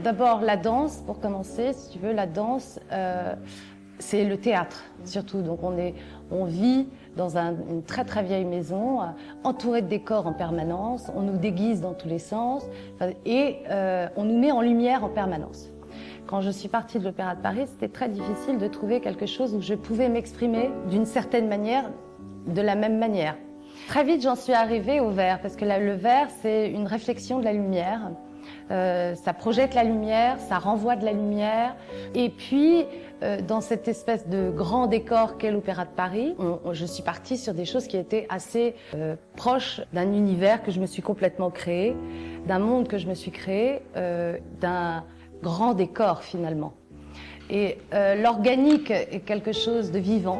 D'abord la danse, pour commencer, si tu veux, la danse, c'est le théâtre, surtout. Donc on vit dans une très très vieille maison, entouré de décors en permanence, on nous déguise dans tous les sens, et on nous met en lumière en permanence. Quand je suis partie de l'Opéra de Paris, c'était très difficile de trouver quelque chose où je pouvais m'exprimer d'une certaine manière, de la même manière. Très vite, j'en suis arrivée au verre, parce que le verre, c'est une réflexion de la lumière. Ça projette la lumière, ça renvoie de la lumière. Et puis, dans cette espèce de grand décor qu'est l'Opéra de Paris, je suis partie sur des choses qui étaient assez proches d'un univers que je me suis complètement créé, d'un monde que je me suis créé, d'un grand décor finalement. Et l'organique est quelque chose de vivant.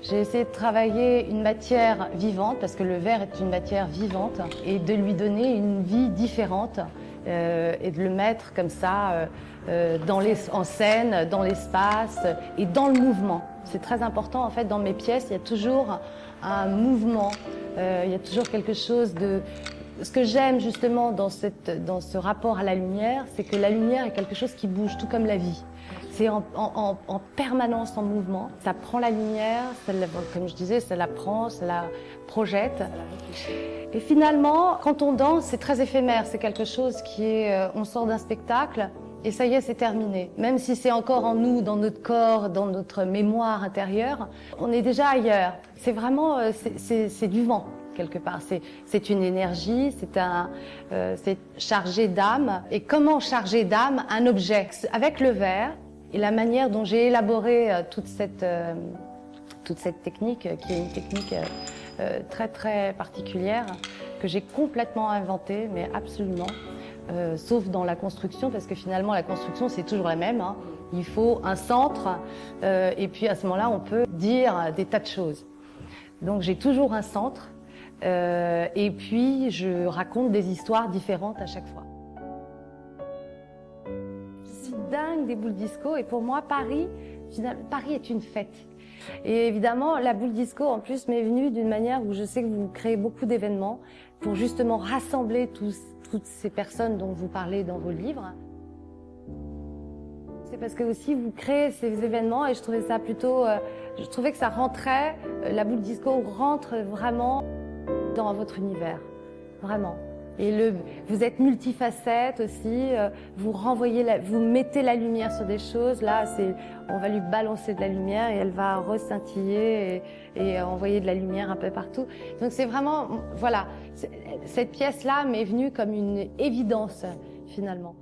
J'ai essayé de travailler une matière vivante, parce que le verre est une matière vivante, et de lui donner une vie différente, et de le mettre comme ça en scène, dans l'espace et dans le mouvement. C'est très important en fait, dans mes pièces, il y a toujours un mouvement, il y a toujours quelque chose de... Ce que j'aime justement dans ce rapport à la lumière, c'est que la lumière est quelque chose qui bouge, tout comme la vie. C'est en permanence en mouvement. Ça prend la lumière, comme je disais, ça la prend, ça la projette. Et finalement, quand on danse, c'est très éphémère. C'est quelque chose qui est... on sort d'un spectacle et ça y est, c'est terminé. Même si c'est encore en nous, dans notre corps, dans notre mémoire intérieure, on est déjà ailleurs. C'est vraiment... c'est du vent, quelque part. C'est une énergie, c'est chargé d'âme. Et comment charger d'âme un objet? Avec le verre, et la manière dont j'ai élaboré toute cette technique, qui est une technique très très particulière, que j'ai complètement inventée, mais absolument, sauf dans la construction, parce que finalement la construction c'est toujours la même, hein. Il faut un centre, et puis à ce moment-là on peut dire des tas de choses. Donc j'ai toujours un centre, et puis je raconte des histoires différentes à chaque fois. Dingue des boules disco, et pour moi Paris est une fête. Et évidemment la boule disco en plus m'est venue d'une manière où je sais que vous créez beaucoup d'événements pour justement rassembler toutes ces personnes dont vous parlez dans vos livres. C'est parce que aussi vous créez ces événements, et je trouvais ça plutôt, je trouvais que ça rentrait, la boule disco rentre vraiment dans votre univers, vraiment. Et vous êt multifacette aussi, vous mettez la lumière sur des choses. Là, on va lui balancer de la lumière et elle va rescintiller et envoyer de la lumière un peu partout. Donc c'est vraiment, voilà, cette pièce-là m'est venue comme une évidence finalement.